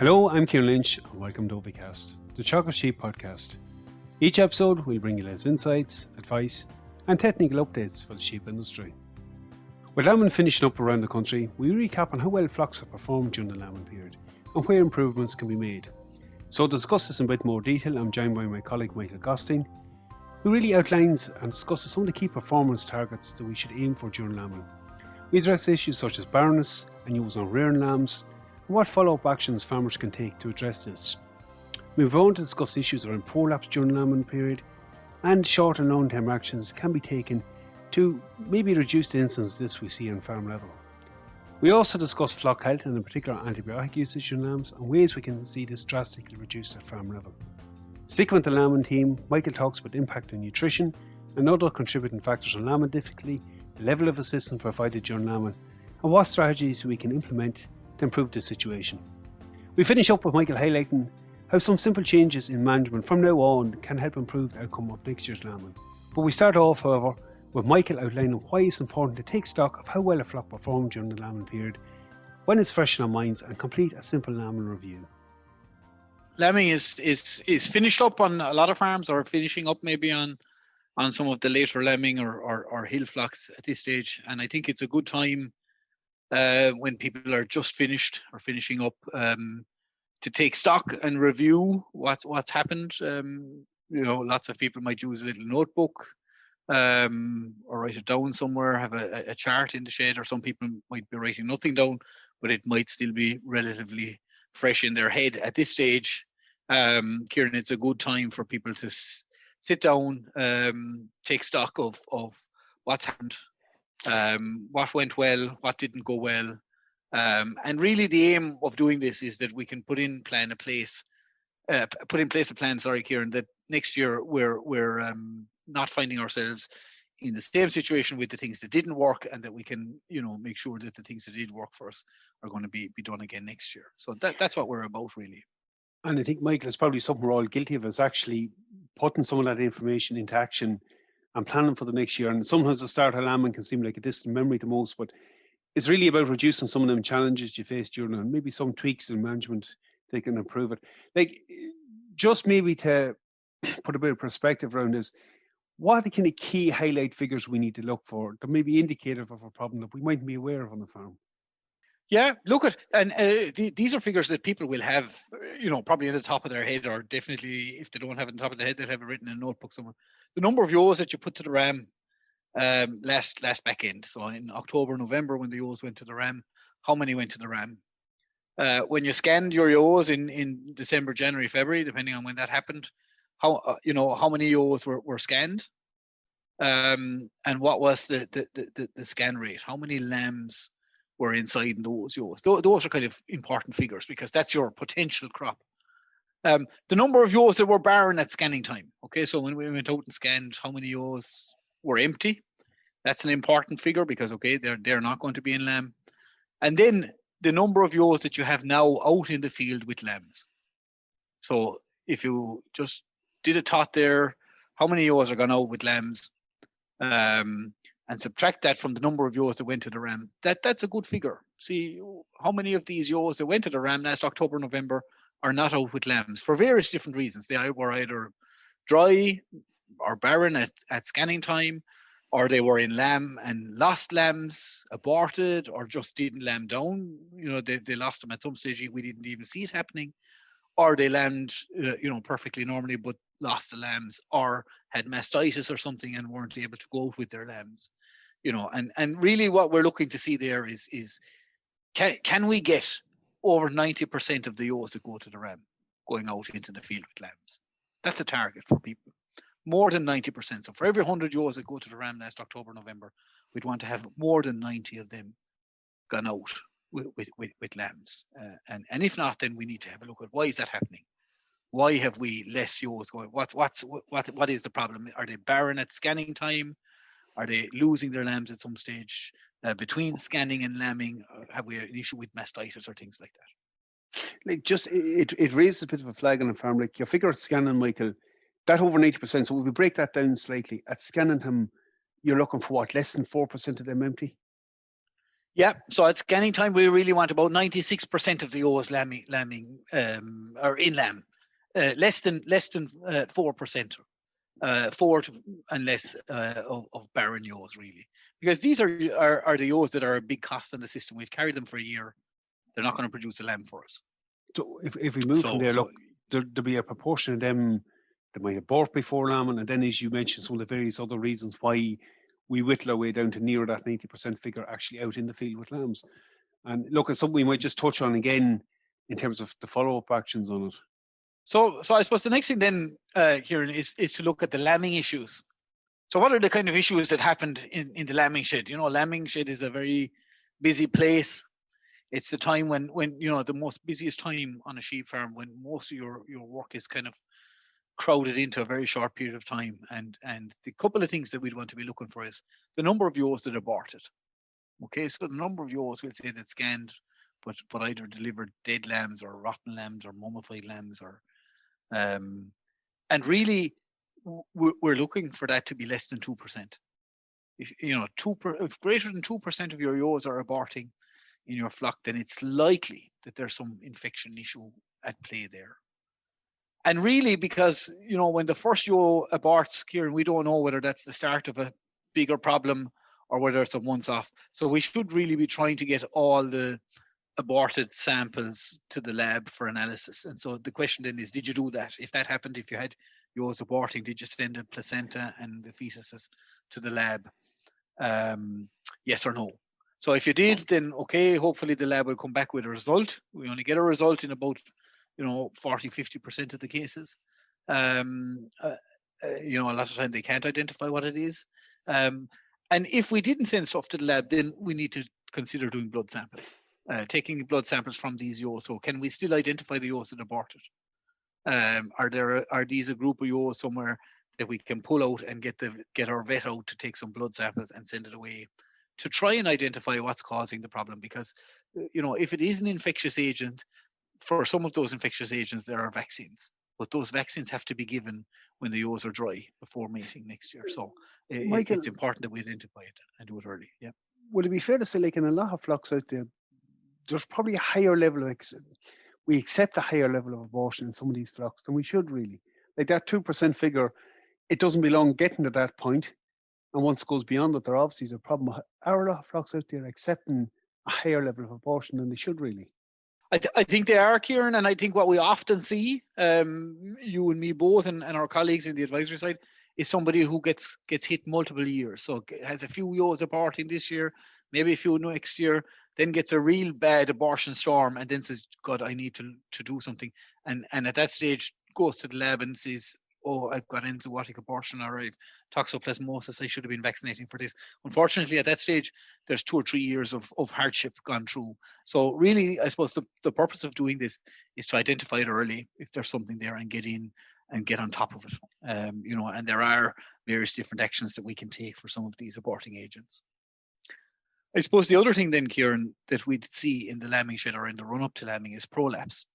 Hello, I'm Ciarán Lynch and welcome to OviCast, the Teagasc Sheep podcast. Each episode will bring you latest insights, advice and technical updates for the sheep industry. With lambing finishing up around the country, we recap on how well flocks have performed during the lambing period and where improvements can be made. So to discuss this in a bit more detail, I'm joined by my colleague Michael Gottstein, who really outlines and discusses some of the key performance targets that we should aim for during lambing. We address issues such as barrenness and ewes on rearing lambs, and what follow-up actions farmers can take to address this. We move on to discuss issues around prolapse during the lambing period, and short and long-term actions can be taken to maybe reduce the incidence of this we see on farm level. We also discuss flock health and in particular antibiotic usage in lambs and ways we can see this drastically reduced at farm level. Sticking with the lambing theme, Michael talks about the impact on nutrition and other contributing factors on lambing difficulty, the level of assistance provided during lambing, and what strategies we can implement to improve the situation. We finish up with Michael highlighting how some simple changes in management from now on can help improve the outcome of next year's lambing. But we start off, however, with Michael outlining why it's important to take stock of how well a flock performed during the lambing period when it's fresh in our minds and complete a simple lambing review. Lambing is finished up on a lot of farms, or finishing up maybe on some of the later lambing or hill flocks at this stage, and I think it's a good time when people are just finished or finishing up to take stock and review what's happened. Lots of people might use a little notebook or write it down somewhere, have a chart in the shed, or some people might be writing nothing down, but it might still be relatively fresh in their head at this stage. Ciarán, it's a good time for people to sit down, take stock of what's happened, what went well, what didn't go well, and really the aim of doing this is that we can put in place a plan, Ciarán, that next year we're not finding ourselves in the same situation with the things that didn't work, and that we can make sure that the things that did work for us are going to be done again next year. So that's what we're about, really. And I think, Michael, it's probably something we're all guilty of, is actually putting some of that information into action and planning for the next year. And sometimes the start of lambing can seem like a distant memory to most, but it's really about reducing some of them challenges you face during it, and maybe some tweaks in management they can improve it. Like, just maybe to put a bit of perspective around this, what are the kind of key highlight figures we need to look for that may be indicative of a problem that we might be aware of on the farm? Yeah, look at, and these are figures that people will have, probably in the top of their head, or definitely if they don't have it in the top of their head, they'll have it written in a notebook somewhere. The number of ewes that you put to the ram last back end. So in October, November, when the ewes went to the ram, how many went to the ram? When you scanned your ewes in December, January, February, depending on when that happened, how many ewes were scanned, and what was the scan rate? How many lambs were inside those ewes? Those are kind of important figures, because that's your potential crop. The number of ewes that were barren at scanning time. Okay, so when we went out and scanned, how many ewes were empty? That's an important figure, because they're not going to be in lamb. And then the number of ewes that you have now out in the field with lambs. So if you just did a tot there, how many ewes are gone out with lambs, and subtract that from the number of ewes that went to the ram, that's a good figure. See how many of these ewes that went to the ram last October, November are not out with lambs for various different reasons. They were either dry or barren at scanning time, or they were in lamb and lost lambs, aborted, or just didn't lamb down. They lost them at some stage. We didn't even see it happening. Or they lambed, perfectly normally, but lost the lambs, or had mastitis or something and weren't able to go out with their lambs. And really what we're looking to see there is can we get over 90% of the ewes that go to the ram going out into the field with lambs? That's a target for people. More than 90%. So for every 100 ewes that go to the ram last October, November, we'd want to have more than 90 of them gone out with lambs. And if not, then we need to have a look at why is that happening? Why have we less ewes going? What is the problem? Are they barren at scanning time? Are they losing their lambs at some stage between scanning and lambing? Have we an issue with mastitis or things like that? Like, just it raises a bit of a flag on a farm. Like, your figure at scanning, Michael, that over 90%. So if we break that down slightly, at scanning time, you're looking for what, less than 4% of them empty? Yeah, so at scanning time, we really want about 96% of the ewes lambing or in lamb, less than 4%, and less of barren ewes really, because these are the ewes that are a big cost in the system. We've carried them for a year; they're not going to produce a lamb for us. So if we move from there, look, there'll be a proportion of them that might abort before lambing, and then, as you mentioned, some of the various other reasons why we whittle our way down to near that 90% figure actually out in the field with lambs. And look, it's something we might just touch on again in terms of the follow-up actions on it. So I suppose the next thing then, Ciarán, is to look at the lambing issues. So what are the kind of issues that happened in the lambing shed? Lambing shed is a very busy place. It's the time when the most busiest time on a sheep farm, when most of your work is kind of crowded into a very short period of time. And the couple of things that we'd want to be looking for is the number of ewes that aborted. Okay, so the number of ewes, we'll say, that scanned, but either delivered dead lambs or rotten lambs or mummified lambs, or and really we're looking for that to be less than 2%. If greater than 2% of your ewes are aborting in your flock, then it's likely that there's some infection issue at play there. And really, because when the first ewe aborts, Ciarán, we don't know whether that's the start of a bigger problem or whether it's a once-off. So we should really be trying to get all the aborted samples to the lab for analysis. And so the question then is, did you do that? If that happened, if you had ewes aborting, did you send the placenta and the fetuses to the lab? Yes or no? So if you did, then okay, hopefully the lab will come back with a result. We only get a result in about 40-50% of the cases. A lot of time they can't identify what it is. And if we didn't send stuff to the lab, then we need to consider doing blood samples, taking blood samples from these ewes. So can we still identify the ewes that aborted? Are these a group of ewes somewhere that we can pull out and get our vet out to take some blood samples and send it away to try and identify what's causing the problem? Because if it is an infectious agent, for some of those infectious agents there are vaccines, but those vaccines have to be given when the ewes are dry before mating next year. So Michael, it's important that we identify it and do it early. Yeah. Would it be fair to say, like in a lot of flocks out there, there's probably a higher level of we accept a higher level of abortion in some of these flocks than we should really? Like that 2% figure, it doesn't belong getting to that point. And once it goes beyond it, there obviously is a problem. Are a lot of flocks out there accepting a higher level of abortion than they should really? I think they are, Ciarán, and I think what we often see, you and me both, and our colleagues in the advisory side, is somebody who gets hit multiple years. So has a few ewes aborting this year, maybe a few next year, then gets a real bad abortion storm, and then says, God, I need to do something. And at that stage, goes to the lab and says, oh, I've got enzootic abortion, or I've toxoplasmosis, I should have been vaccinating for this. Unfortunately, at that stage, there's 2 or 3 years of hardship gone through. So really, I suppose the purpose of doing this is to identify it early if there's something there and get in and get on top of it. And there are various different actions that we can take for some of these aborting agents. I suppose the other thing then, Ciarán, that we'd see in the lambing shed or in the run-up to lambing is prolapse.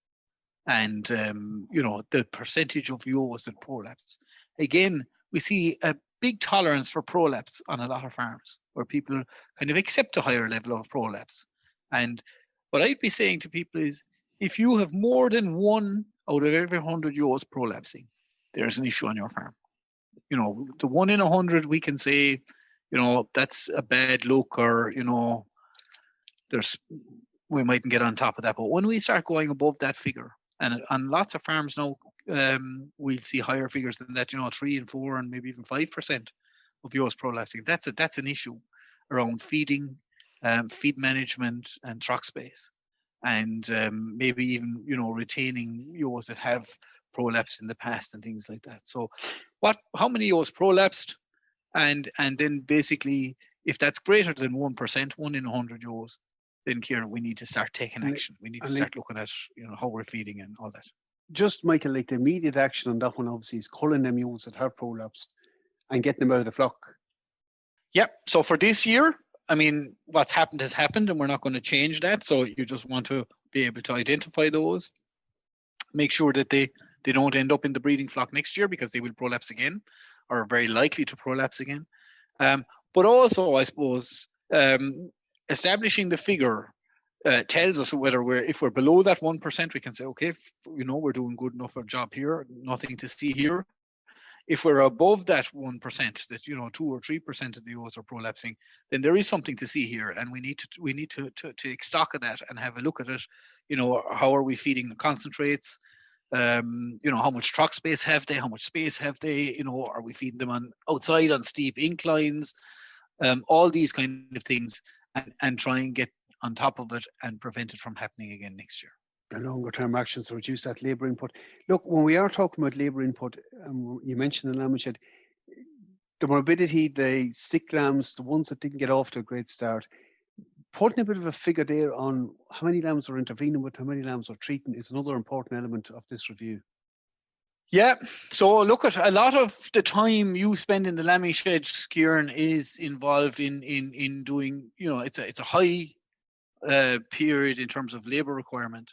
And, the percentage of ewes that prolapse. Again, we see a big tolerance for prolapse on a lot of farms where people kind of accept a higher level of prolapse. And what I'd be saying to people is, if you have more than 1 out of every 100 ewes prolapsing, there's an issue on your farm. The 1 in 100, we can say, that's a bad look, or, we mightn't get on top of that. But when we start going above that figure, and on lots of farms now, we'll see higher figures than that, 3 and 4 and maybe even 5% of ewes prolapsing. That's an issue around feeding, feed management and trough space, and maybe even retaining ewes that have prolapsed in the past and things like that. So how many ewes prolapsed, and then basically if that's greater than 1%, 1 in 100 ewes, then Ciarán, we need to start taking action. We need to start looking at how we're feeding and all that. Just, Michael, like the immediate action on that one obviously is culling them ewes that have prolapsed and getting them out of the flock. Yep. So for this year, I mean, what's happened has happened, and we're not going to change that. So you just want to be able to identify those, make sure that they don't end up in the breeding flock next year, because they will prolapse again, or are very likely to prolapse again. But also, I suppose, establishing the figure tells us whether if we're below that 1%, we can say, okay, we're doing good enough of a job here, nothing to see here. If we're above that 1%, that 2 or 3% of the ewes are prolapsing, then there is something to see here, and we need to take stock of that and have a look at it. How are we feeding the concentrates? How much truck space have they? How much space have they? Are we feeding them outside on steep inclines? All these kind of things, and try and get on top of it and prevent it from happening again next year. The longer term actions to reduce that labour input. Look, when we are talking about labour input, you mentioned the lamb shed, the morbidity, the sick lambs, the ones that didn't get off to a great start, putting a bit of a figure there on how many lambs are intervening with, how many lambs are treating is another important element of this review. Yeah, so look at a lot of the time you spend in the lambing shed, Ciarán, is involved in doing, it's a high period in terms of labour requirement.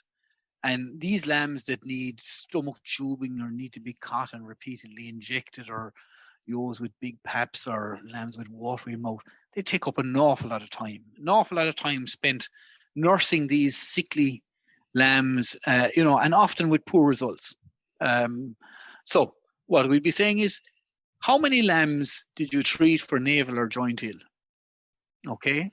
And these lambs that need stomach tubing or need to be caught and repeatedly injected, or ewes with big paps or lambs with watery mouth, they take up an awful lot of time spent nursing these sickly lambs, and often with poor results. So what we'd be saying is, how many lambs did you treat for navel or joint ill? Okay.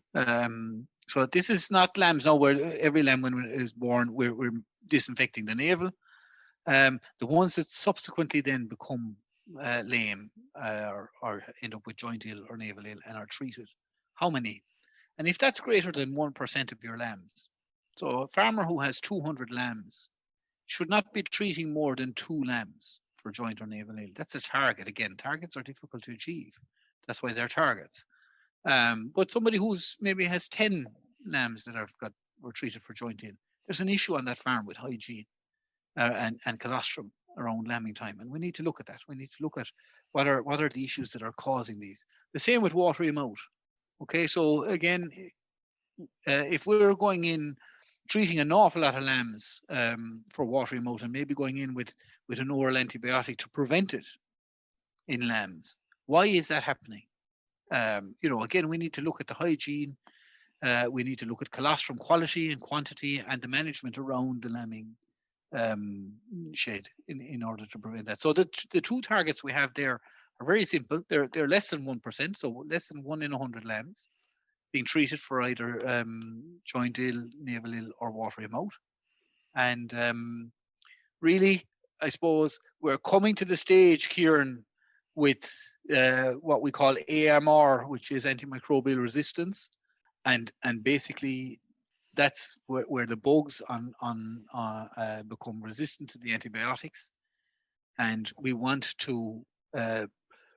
So this is not lambs now where every lamb when it is born, we're disinfecting the navel. The ones that subsequently then become lame or end up with joint ill or navel ill and are treated, how many? And if that's greater than 1% of your lambs, so a farmer who has 200 lambs should not be treating more than 2 lambs for joint or navel ill. That's a target. Again, targets are difficult to achieve. That's why they're targets. But somebody who's maybe has 10 lambs that were treated for joint ill, there's an issue on that farm with hygiene and colostrum around lambing time, and we need to look at that. We need to look at what are the issues that are causing these. The same with watery mouth. Okay, so again, if we're going in treating an awful lot of lambs for watery mouth and maybe going in with an oral antibiotic to prevent it in lambs, why is that happening? Again, we need to look at the hygiene. We need to look at colostrum quality and quantity and the management around the lambing shed in order to prevent that. So the 2 targets we have there are very simple. They're less than 1%, so less than 1 in 100 lambs being treated for either joint ill, navel ill, or watery mouth. And really, I suppose we're coming to the stage, Ciarán, with what we call AMR, which is antimicrobial resistance, and basically that's where the bugs become resistant to the antibiotics, and we want to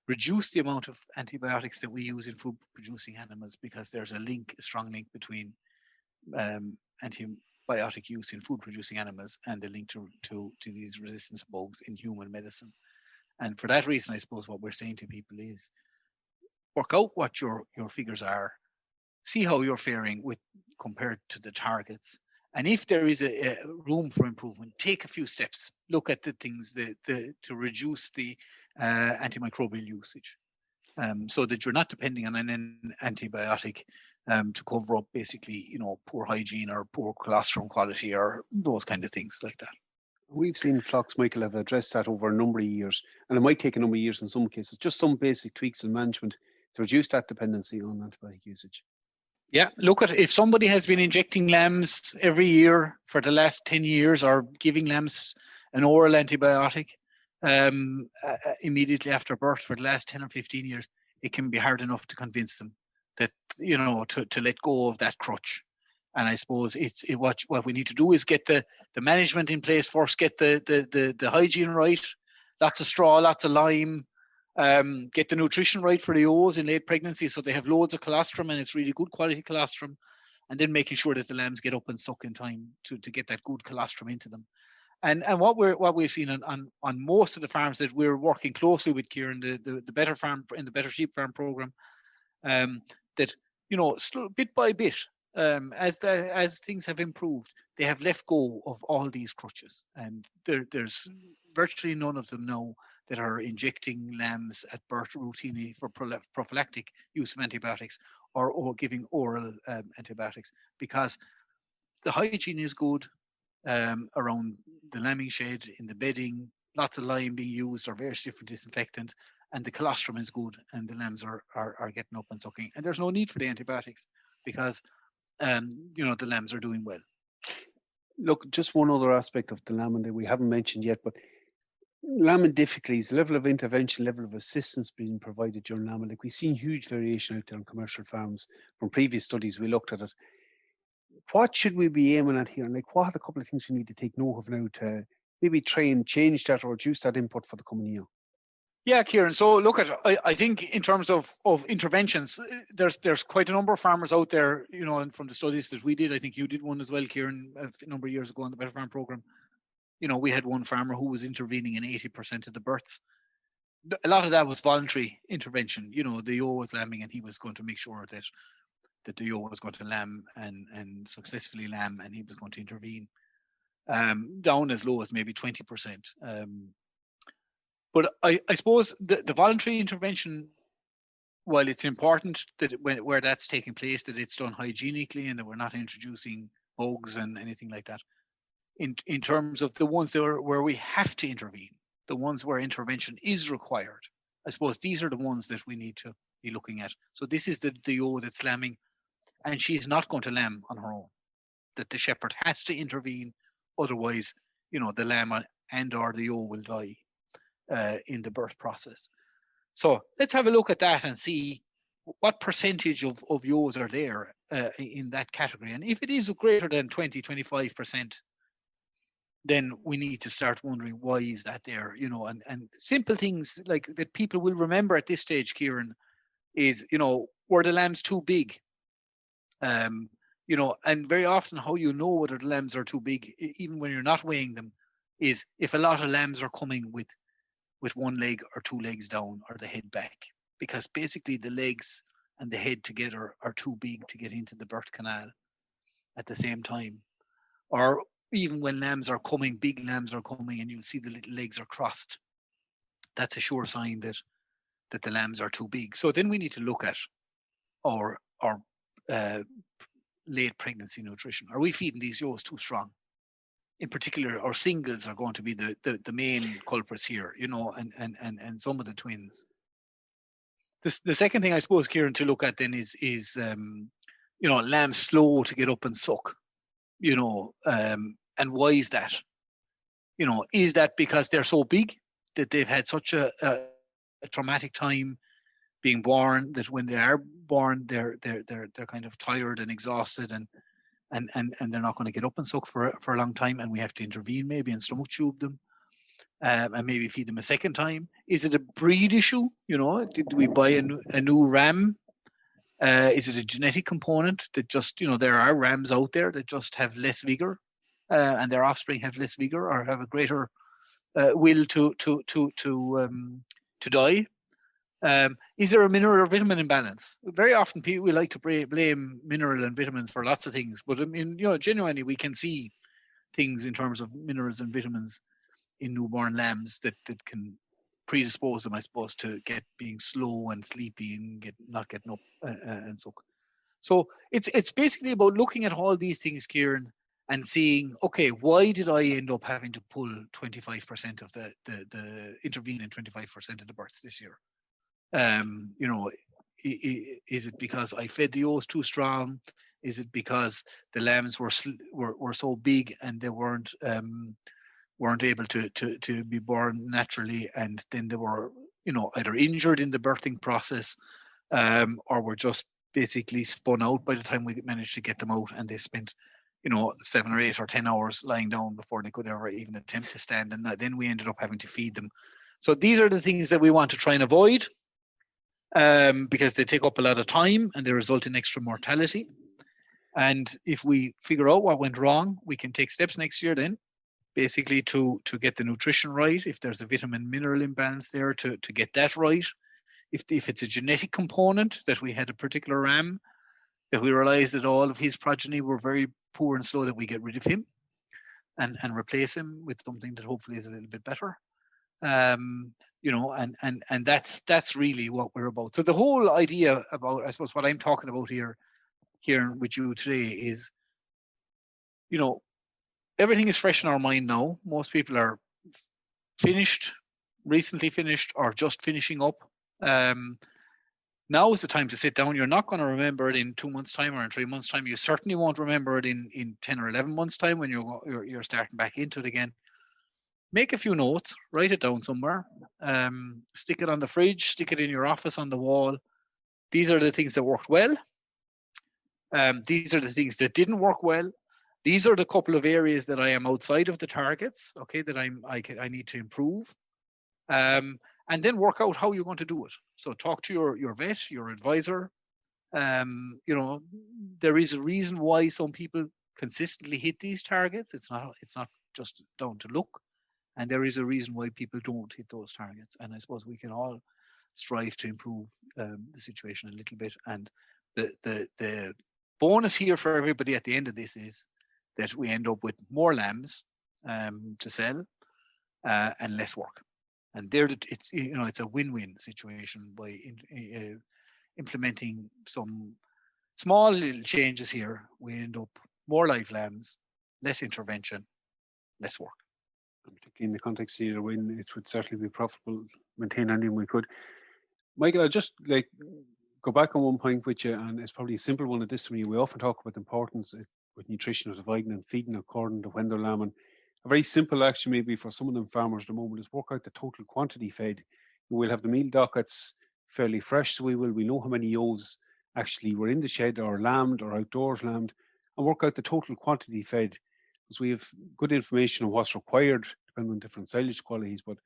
reduce the amount of antibiotics that we use in food-producing animals, because there's a strong link between antibiotic use in food-producing animals and the link to these resistance bugs in human medicine. And for that reason, I suppose what we're saying to people is, work out what your figures are, see how you're faring compared to the targets, and if there is a room for improvement, take a few steps. Look at the things to reduce the antimicrobial usage, so that you're not depending on an antibiotic to cover up basically, poor hygiene or poor colostrum quality or those kind of things like that. We've seen flocks, Michael, have addressed that over a number of years, and it might take a number of years in some cases, just some basic tweaks in management to reduce that dependency on antibiotic usage. Yeah, look at, if somebody has been injecting lambs every year for the last 10 years or giving lambs an oral antibiotic immediately after birth for the last 10 or 15 years, it can be hard enough to convince them that, to let go of that crutch. And I suppose what we need to do is get the management in place first, get the hygiene right, lots of straw, lots of lime, get the nutrition right for the ewes in late pregnancy so they have loads of colostrum and it's really good quality colostrum, and then making sure that the lambs get up and suck in time to get that good colostrum into them. And what we've seen on most of the farms that we're working closely with, Ciarán, the Better Farm, in the Better Sheep Farm program, that bit by bit, as things have improved, they have let go of all these crutches, and there's virtually none of them now that are injecting lambs at birth routinely for prophylactic use of antibiotics or giving oral antibiotics, because the hygiene is good around the lambing shed, in the bedding, lots of lime being used or various different disinfectants, and the colostrum is good, and the lambs are getting up and sucking, and there's no need for the antibiotics because the lambs are doing well. Look, just one other aspect of the lambing that we haven't mentioned yet, but lambing difficulties, level of intervention, level of assistance being provided during lambing. Like, we've seen huge variation out there on commercial farms. From previous studies, we looked at it. What should we be aiming at here? And like, what are the couple of things we need to take note of now to maybe try and change that or reduce that input for the coming year? Yeah, Ciarán. So look at, I think in terms of interventions, there's quite a number of farmers out there, and from the studies that we did, I think you did one as well, Ciarán, a number of years ago on the Better Farm program. We had one farmer who was intervening in 80% of the births. A lot of that was voluntary intervention. The ewe was lambing, and he was going to make sure that the ewe was going to lamb and successfully lamb, and he was going to intervene down as low as maybe 20%. But I suppose the voluntary intervention, while it's important that where that's taking place, that it's done hygienically and that we're not introducing bugs and anything like that. In terms of the ones where we have to intervene, the ones where intervention is required, I suppose these are the ones that we need to be looking at. So this is the ewe that's lambing, and she's not going to lamb on her own. That the shepherd has to intervene, otherwise, the lamb and or the ewe will die in the birth process. So let's have a look at that and see what percentage of ewes are there in that category. And if it is greater than 20-25%, then we need to start wondering, why is that there? And simple things like that people will remember at this stage, Ciarán, is, were the lambs too big? And very often how you know whether the lambs are too big, even when you're not weighing them, is if a lot of lambs are coming with one leg or two legs down or the head back, because basically the legs and the head together are too big to get into the birth canal at the same time. Or even when lambs are coming, big lambs are coming, and you'll see the little legs are crossed. That's a sure sign that the lambs are too big. So then we need to look at our late pregnancy nutrition. Are we feeding these ewes too strong? In particular, our singles are going to be the main culprits here, and some of the twins. The second thing I suppose, Ciarán, to look at then is lambs slow to get up and suck, and why is that? Is that because they're so big that they've had such a traumatic time being born, that when they are born they're kind of tired and exhausted and they're not going to get up and suck for a long time, and we have to intervene maybe and stomach tube them and maybe feed them a second time? Is it a breed issue? Did we buy a new ram? Is it a genetic component that just, there are rams out there that just have less vigor and their offspring have less vigor or have a greater will to die? Is there a mineral or vitamin imbalance? Very often we like to blame mineral and vitamins for lots of things, but I mean, genuinely we can see things in terms of minerals and vitamins in newborn lambs that can predispose them, I suppose, to being slow and sleepy and not getting up and so. So it's basically about looking at all these things, Ciarán, and seeing, okay, why did I end up having to pull 25% of the intervene in 25% of the births this year? Is it because I fed the ewes too strong? Is it because the lambs were so big and they weren't able to be born naturally, and then they were either injured in the birthing process or were just basically spun out by the time we managed to get them out, and they spent 7 or 8 or 10 hours lying down before they could ever even attempt to stand, and then we ended up having to feed them. So these are the things that we want to try and avoid, because they take up a lot of time and they result in extra mortality. And if we figure out what went wrong, we can take steps next year then, basically to get the nutrition right. If there's a vitamin mineral imbalance there, to get that right. If it's a genetic component, that we had a particular ram that we realized that all of his progeny were very poor and slow, that we get rid of him and replace him with something that hopefully is a little bit better. You know, and that's really what we're about. So the whole idea about, I suppose, what I'm talking about here with you today is, you know, everything is fresh in our mind now. Most people are recently finished, or just finishing up. Now is the time to sit down. You're not going to remember it in 2 months' time or in 3 months' time. You certainly won't remember it in 10 or 11 months' time when you're starting back into it again. Make a few notes, write it down somewhere, stick it on the fridge, stick it in your office on the wall. These are the things that worked well. These are the things that didn't work well. These are the couple of areas that I am outside of the targets, okay, that I need to improve. And then work out how you're going to do it. So talk to your vet, your advisor. You know, there is a reason why some people consistently hit these targets. It's not just down to luck. And there is a reason why people don't hit those targets. And I suppose we can all strive to improve the situation a little bit. And the bonus here for everybody at the end of this is that we end up with more lambs to sell and less work. And there, it's a win-win situation by implementing some small little changes here. We end up more live lambs, less intervention, less work. Particularly in the context of either win, it would certainly be profitable. Maintain anything we could. Michael, I'll just go back on one point with you, and it's probably a simple one at this time. We often talk about the importance with nutrition of dividing and feeding according to when they're lambing. A very simple action maybe for some of them farmers at the moment is work out the total quantity fed. We'll have the meal dockets fairly fresh, so we know how many ewes actually were in the shed or lambed or outdoors lambed, and work out the total quantity fed, because we have good information on what's required depending on different silage qualities, but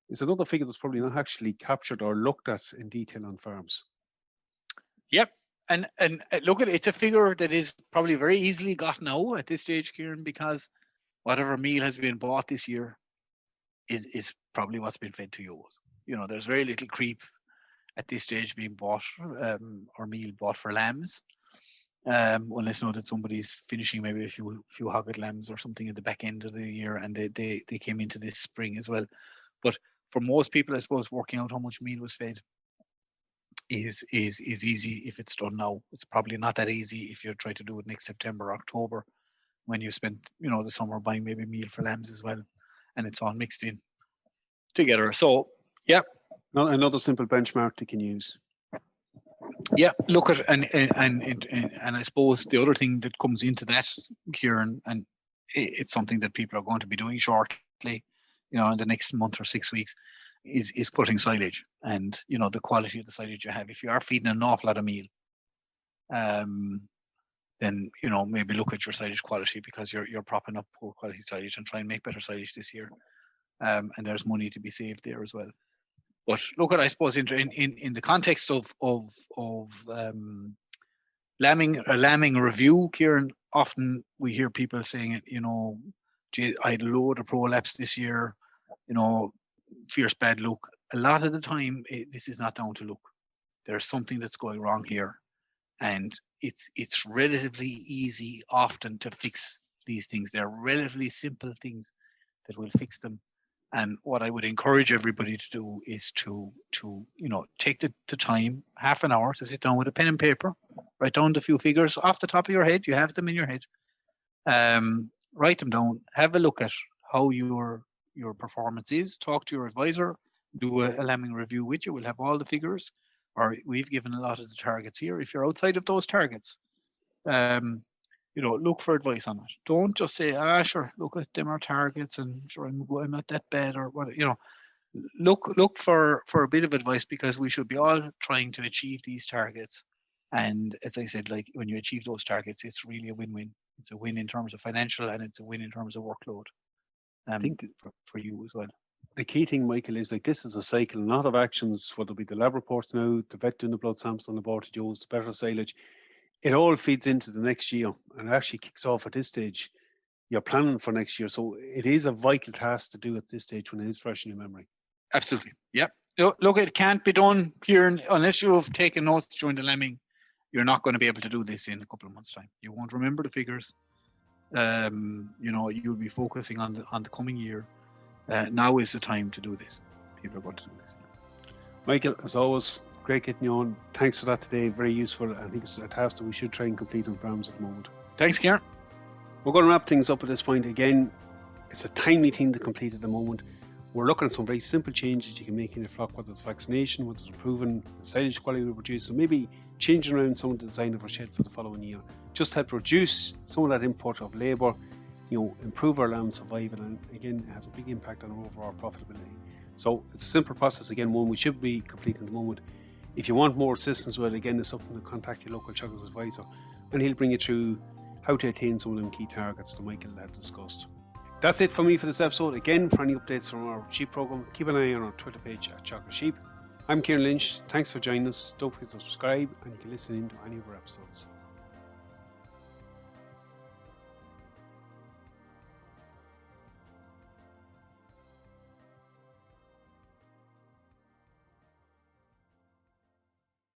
it's another figure that's probably not actually captured or looked at in detail on farms. Yep. And look, it's a figure that is probably very easily got now at this stage, Ciarán, because whatever meal has been bought this year is probably what's been fed to ewes. You know, there's very little creep at this stage being bought or meal bought for lambs, unless that somebody's finishing maybe a few hogget lambs or something at the back end of the year, and they came into this spring as well. But for most people, I suppose, working out how much meal was fed is easy if it's done now. It's probably not that easy if you try to do it next September or October, when you spent the summer buying maybe meal for lambs as well, and it's all mixed in together. So yeah, another simple benchmark they can use. Yeah, look at and I suppose the other thing that comes into that, Ciarán, and it's something that people are going to be doing shortly, in the next month or 6 weeks, is cutting silage, and the quality of the silage you have. If you are feeding an awful lot of meal, then maybe look at your silage quality, because you're propping up poor quality silage, and try and make better silage this year. And there's money to be saved there as well. But look at, I suppose, in the context of lambing review, Ciarán, often we hear people saying, gee, I had a load of prolapse this year, fierce bad luck. A lot of the time, this is not down to luck. There's something that's going wrong here, and it's relatively easy often to fix these things. They're relatively simple things that will fix them. And what I would encourage everybody to do is to take the time, half an hour, to sit down with a pen and paper, write down the few figures off the top of your head. You have them in your head. Write them down. Have a look at how your performance is. Talk to your advisor. Do a lambing review with you. We'll have all the figures, or we've given a lot of the targets here. If you're outside of those targets, look for advice on it. Don't just say, sure, look at them are targets, and sure, I'm not that bad, or what. Look for a bit of advice, because we should be all trying to achieve these targets. And as I said, like, when you achieve those targets, it's really a win-win. It's a win in terms of financial, and it's a win in terms of workload. I think for you as well. The key thing, Michael, is this is a cycle. A lot of actions, whether it be the lab reports now, the vet doing the blood samples on the aborted ewes, the better silage, it all feeds into the next year, and it actually kicks off at this stage. You're planning for next year, so it is a vital task to do at this stage when it is fresh in your memory. Absolutely, yep. Look, it can't be done here unless you have taken notes during the lambing. You're not going to be able to do this in a couple of months' time. You won't remember the figures. You'll be focusing on the coming year. now is the time to do this. People are going to do this. Michael, as always, great getting you on. Thanks for that today. Very useful. I think it's a task that we should try and complete on farms at the moment. Thanks, Ciarán. We're going to wrap things up at this point. Again, it's a timely thing to complete at the moment. We're looking at some very simple changes you can make in your flock, whether it's vaccination, whether it's improving the silage quality we produce, so maybe changing around some of the design of our shed for the following year. Just help reduce some of that import of labour, improve our lamb survival, and again, it has a big impact on our overall profitability. So it's a simple process, again, one we should be completing at the moment. If you want more assistance, well, again, it's something to contact your local Teagasc advisor, and he'll bring you through how to attain some of them key targets that Michael had discussed. That's it for me for this episode. Again, for any updates from our sheep program, keep an eye on our Twitter page at Teagasc Sheep. I'm Ciarán Lynch. Thanks for joining us. Don't forget to subscribe, and you can listen in to any of our episodes.